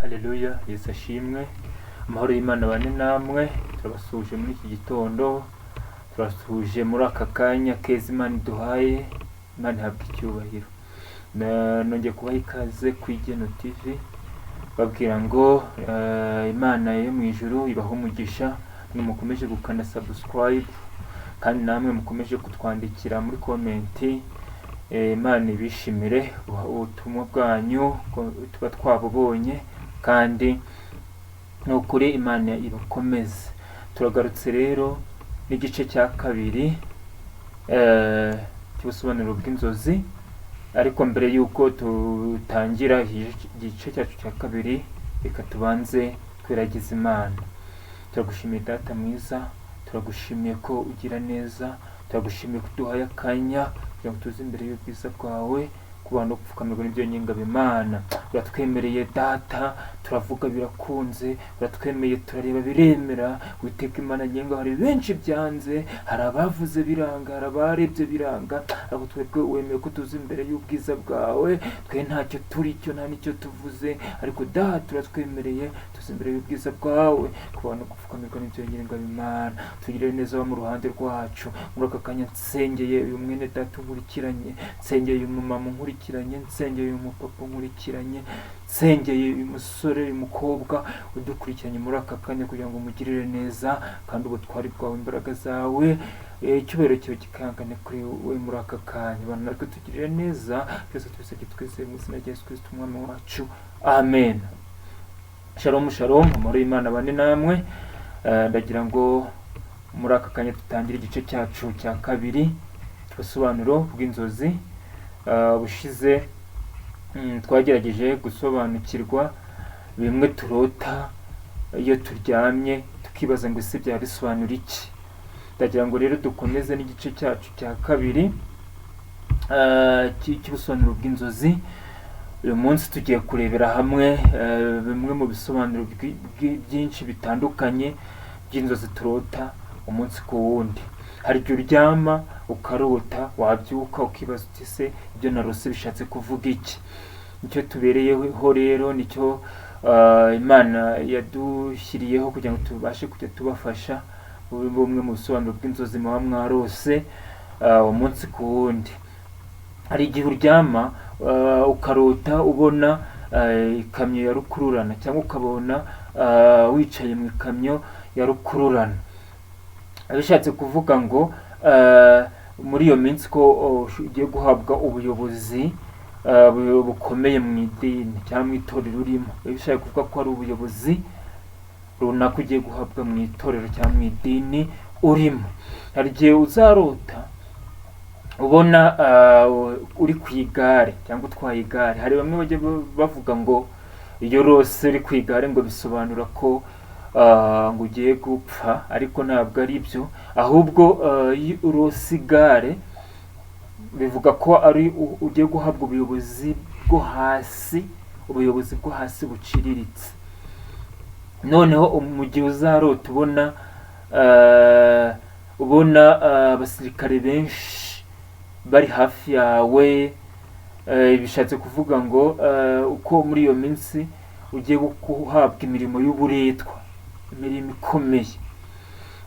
Haleluya, Yesu ashimwe. Amahoro y'Imana bane namwe. Turabasuhuje muri iki gitondo, turasuhuje muri aka kanya keza Imana iduhaye. Imana ihabwe icyubahiro. Nongeye kubaha ikaze ku Igeno TV, babwira ngo Imana yo mu ijuru ibaho umugisha. Mwe mukomeje gukanda subscribe, kandi namwe mukomeje kutwandikira muri komenti. Imana ibishimire ubutumwa bwanyu tuba twabubonye, kandi nukuri Imana ibakomeze. Turagarutse rero n'igice cya kabiri cy'ubusobanuro bw'inzozi, ariko mbere y'uko tutangira igice cyacu cya kabiri, reka tubanze twiragize Imana. Turagushimiye Data mwiza, turagushimiye ko ugira neza, turagushimiye ko uduhaye akanya kugira ngo tuze imbere y'ubwiza bwawe, kuba no gupfukamirwa n'ibyo nyingabo Imana. Uratwemereye Data, turavuga birakunze, uratwemeye turareba biremera. Witeka Imana nyenga, hari benshi byanze, hari abavuze biranga, hari abarebye biranga, ariko twebwe wemeye ko tuze imbere y'ubwiza bwawe. Twe ntacyo turi cyo, nta nicyo tuvuze, ariko Data uratwemereye tuze imbere y'ubwiza bwawe, kuba no gupfukamirwa n'ibyo nyingabo Imana. Tugirire neza abo mu ruhande rwacu. Muri aka kanya nsengeye uyu mwene Data unkurikiranye, nsengeye uyu mumama unkurikiranye, nsengeye uyu mupapa unkurikiranye, nsengeye uyu musore uyu mukobwa udukurikiranye muri aka kanya, kugira ngo umugirire neza, kandi ubutwari bwawe, imbaraga zawe, icyubahiro cyawe gikangane kuri we muri aka kanya. Bana natwe tugirire neza, twese tubisabye twizeye mu izina rya Yesu Kristo umwami wacu, amen. Shalom shalom, amahoro y'Imana bane namwe. Ndagira ngo muri aka kanya tutangire igice cyacu cya kabiri cy'ubusobanuro bw'inzozi. Bushize twagerageje gusobanukirwa bimwe turota iyo turyamye, tukibaza ngo ese byaba bisobanura iki. Ndagira ngo rero dukomeze n'igice cyacu cya kabiri cy'ubusobanuro bw'inzozi. Uyu munsi tugiye kurebera hamwe bimwe mu bisobanuro byinshi bitandukanye by'inzozi turota umunsi ku wundi. Hari igihe uryama ukarota, wabyuka ukibaza uti se ibyo narose bishatse kuvuga iki. Nicyo tubereyeho rero, nicyo Imana yadushyiriyeho kugira ngo tubashe kujya tubafasha bumwe mu bisobanuro bw'inzozi muba mwarose umunsi ku wundi. Hari igihe uryama ukarota ubona ikamyo ya rukururana, cyangwa ukabona wicaye mu ikamyo ya rukururana. Bishatse kuvuga ngo muri iyo minsi ko ugiye guhabwa ubuyobozi bukomeye mu idini cyangwa mu itorero urimo. Bishatse kuvuga ko ari ubuyobozi runaka ugiye guhabwa mu itorero cyangwa mu idini urimo. Hari igihe uzarota ubona uri ku igare cyangwa utwaye igare. Hari bamwe bajya bavuga ngo iyo rose uri ku igare ngo bisobanura ko ngo ugiye gupfa, ariko ntabwo ari byo. Ahubwo iyo urose igare bivuga ko ari ugiye guhabwa ubuyobozi bwo hasi, ubuyobozi bwo hasi buciriritse. Noneho mu gihe uzarota ubona abasirikare benshi bari hafi yawe, bishatse kuvuga ngo uko muri iyo minsi ugiye guhabwa imirimo y'uburetwa, imirimo ikomeye.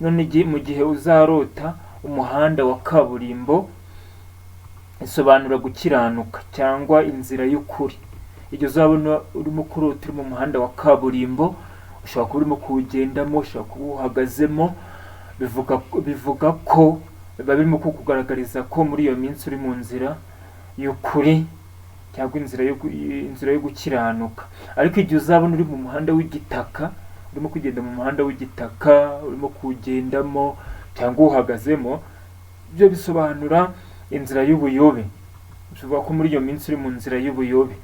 None mu gihe uzarota umuhanda wa kaburimbo, isobanura gukiranuka cyangwa inzira y'ukuri. Igihe uzabona urimo kurota uri mu muhanda wa kaburimbo, ushobora kuba urimo kuwugendamo, ushobora kuba uhagazemo, bivuga ko biba birimo kukugaragariza ko muri iyo minsi uri mu nzira y'ukuri cyangwa inzira yo gukiranuka. Ariko igihe uzabona uri mu muhanda w'igitaka, urimo kugenda mu muhanda w'igitaka, urimo kuwugendamo cyangwa uhagazemo, byo bisobanura inzira y'ubuyobe. Bivuga ko muri iyo minsi uri mu nzira y'ubuyobe.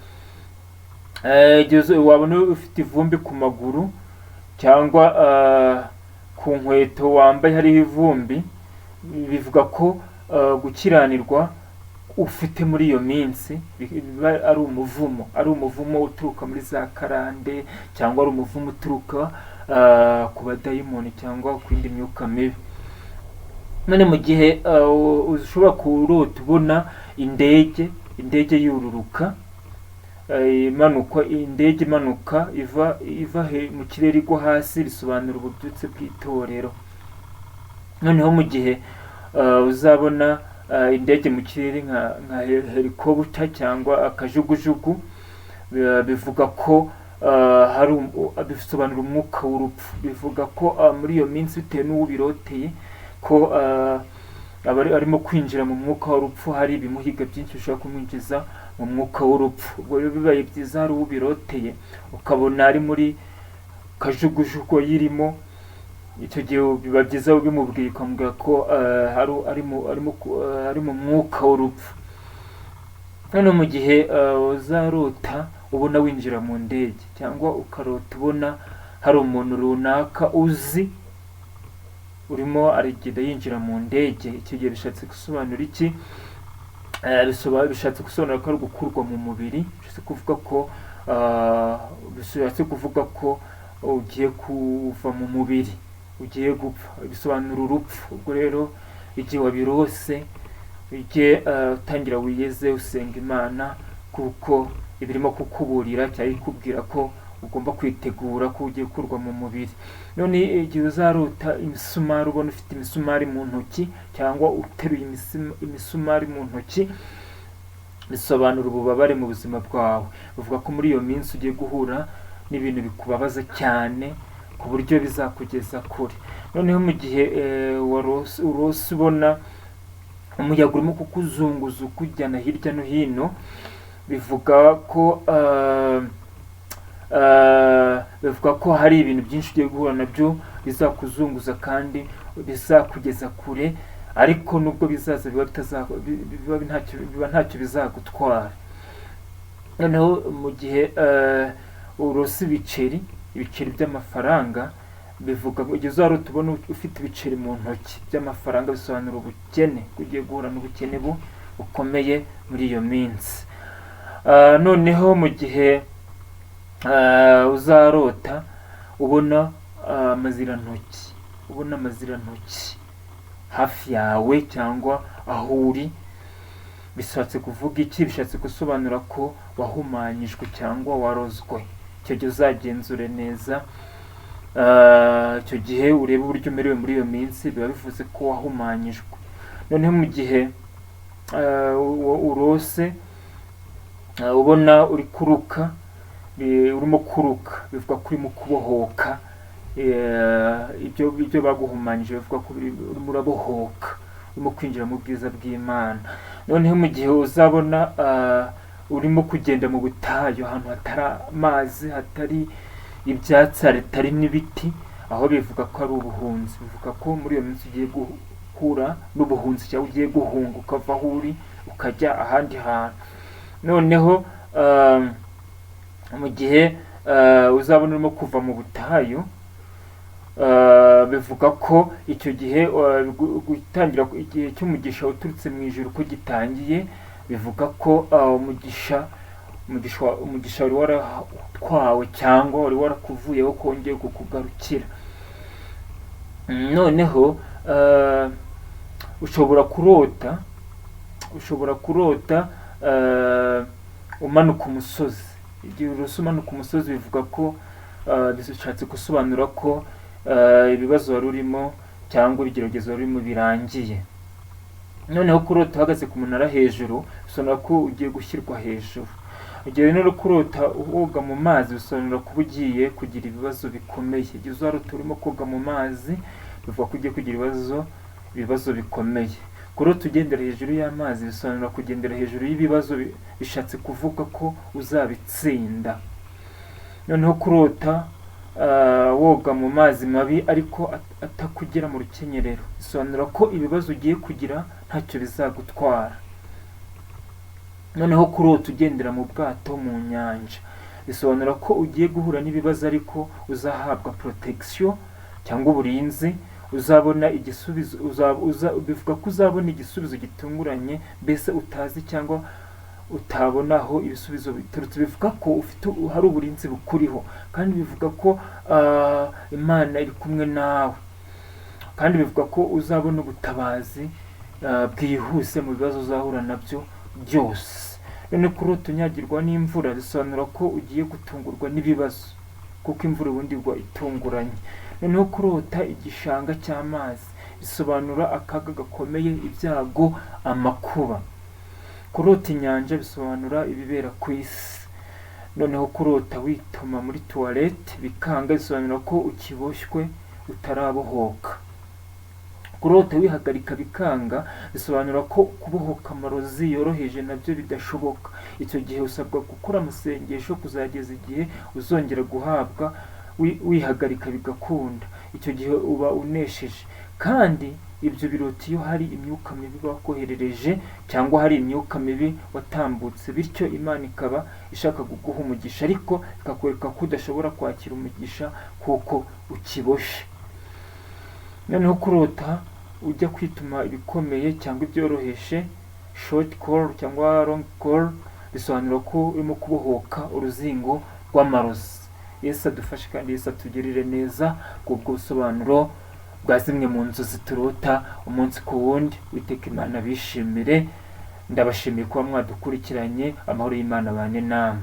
Igihe wabona ufite ivumbi ku maguru cyangwa ku nkweto wambaye hariho ivumbi, bivuga ko gukiranirwa ufite muri iyo minsi ari umuvumo uturuka muri za karande, cyangwa ari umuvumo uturuka ku badayimoni cyangwa ku yindi myuka mibi. None mu gihe ushobora kurota ubona indege yururuka, indege imanuka iva mu kirere igwa hasi, risobanura ububyutse bw'itorero. noneho mu gihe uzabona indege mu kirere nka helikopter cyangwa akajugujugu, bivuga ko bisobanura umwuka w'urupfu. bivuga ko muri iyo minsi bitewe n'uwo biroteye ko arimo kwinjira mu mwuka w'urupfu, hari ibimuhiga byinshi bishobora kumwinjiza mu mwuka w'urupfu. ubwo rero bibaye byiza hari uwo biroteye ukabona ari muri kajugujugu yirimo, icyo gihe biba byiza ubimubwiye ukamubwira ko ari mu mwuka w'urupfu. noneho mu gihe uzarota ubona winjira mu ndege, cyangwa ukarota ubona hari umuntu runaka uzi urimo aragenda yinjira mu ndege, icyo gihe bishatse gusobanura iki? Bishatse gusobanura ko ari gukurwa mu mubiri, bishatse kuvuga ko ugiye kuva mu mubiri, ugiye gupfa, bisobanura urupfu. ubwo rero igihe wabirose ujye utangira wiyeze usenga Imana, kuko ibirimo kukuburira cyangwa ikubwira ko ugomba kwitegura ko ugiye gukurwa mu mubiri. none igihe uzarota imisumari, ubona ufite imisumari mu ntoki cyangwa uteruye imisumari mu ntoki, bisobanura ububabare mu buzima bwawe. bivuga ko muri iyo minsi ugiye guhura n'ibintu bikubabaza cyane ku buryo bizakugeza kure. noneho mu gihe urose ubona umuyaga urimo kukuzunguza ukujyana hirya no hino, bivuga ko hari ibintu byinshi ugiye guhura nabyo bizakuzunguza kandi bizakugeza kure, ariko nubwo bizaza biba ntacyo bizagutwara. noneho mu gihe urose ibiceri by'amafaranga, bivuga ngo igihe uzarota ubona ufite ibiceri mu ntoki by'amafaranga, bisobanura ubukene, ugiye guhura n'ubukene bukomeye muri iyo minsi. noneho mu gihe uzarota ubona amazirantoki hafi yawe cyangwa aho uri, bishatse kuvuga iki? bishatse gusobanura ko wahumanyijwe cyangwa warozwe. icyo gihe uzagenzure neza, icyo gihe urebe uburyo umerewe muri iyo minsi, biba bivuze ko wahumanyijwe. noneho mu gihe urose ubona urimo kuruka, bivuga ko urimo kubohoka. ibyo baguhumanyije bivuga ko urimo urabohoka, urimo kwinjira mu bwiza bw'Imana. noneho mu gihe uzabona urimo kugenda mu butayu, ahantu hatari amazi, hatari ibyatsi, hatari n'ibiti, aho bivuga ko ari ubuhunzi. bivuga ko muri iyo minsi ugiye guhura n'ubuhunzi, cyangwa ugiye guhunga ukava aho uri ukajya ahandi hantu. noneho mu gihe uzabona urimo kuva mu butayu, bivuga ko icyo gihe gutangira igihe cy'umugisha uturutse mu ijuru ko gitangiye. bivuga ko umugisha wari waratwawe cyangwa wari warakuvuyeho kongeye kukugarukira. noneho ushobora kurota umanuka umusozi. igihe urose umanuka umusozi, bivuga ko bishatse gusobanura ko ibibazo wari urimo cyangwa ibigeragezo wari urimo birangiye. noneho kurota uhagaze ku munara hejuru, bisobanura ko ugiye gushyirwa hejuru. igihe rero kurota woga mu mazi, bisobanura ko ugiye kugira ibibazo bikomeye. igihe uzarota urimo koga mu mazi, bivuga ko ugiye kugira ibibazo bikomeye. kurota ugendera hejuru y'amazi, bisobanura kugendera hejuru y'ibibazo, bishatse kuvuga ko uzabitsinda. noneho kurota woga mu mazi mabi ariko atakugera mu rukenyerero, bisobanura ko ibibazo ugiye kugira ntacyo bizagutwara. noneho kurota ugendera mu bwato mu nyanja, bisobanura ko ugiye guhura n'ibibazo ariko uzahabwa protection cyangwa uburinzi. uzabona igisubizo, bivuga ko uzabona igisubizo gitunguranye, mbese utazi cyangwa utabona aho ibisubizo biturutse. bivuga ko hari uburinzi bukuriho, kandi bivuga ko Imana iri kumwe nawe, kandi bivuga ko uzabona ubutabazi bwihuse mu bibazo uzahura nabyo byose. none kurota unyagirwa n'imvura bisobanura ko ugiye gutungurwa n'ibibazo, kuko imvura ubundi igwa itunguranye. Noneho kurota igishanga cy'amazi bisobanura akaga gakomeye, ibyago, amakuba. Kurota inyanja bisobanura ibibera ku isi. Noneho kurota wituma muri toilette bikanga bisobanura ko ukiboshywe utarabohoka. Kurota wihagarika bikanga bisobanura ko kubohoka amarozi yoroheje nabyo bidashoboka. Icyo gihe usabwa gukora amasengesho kuzageza igihe uzongera guhabwa. Wihagarika bigakunda, icyo gihe uba unesheje. Kandi ibyo birota iyo hari imyuka mibi bakoherereje cyangwa hari imyuka mibi watambutse, bityo Imana ikaba ishaka kuguha umugisha ariko ikakwereka ko udashobora kwakira umugisha kuko ukiboshe. Noneho kurota ujya kwituma ibikomeye cyangwa ibyoroheje, short call cyangwa long call, bisobanura ko urimo kubohoka uruzingo rw'amarozi. Yesu adufashe kandi Yesu atugirire neza kubwo busobanuro bwa zimwe mu nzozi turota umunsi ku wundi. Uwiteka Imana bishimire. Ndabashimiye kuba mwadukurikiranye. Amahoro y'Imana abane namwe.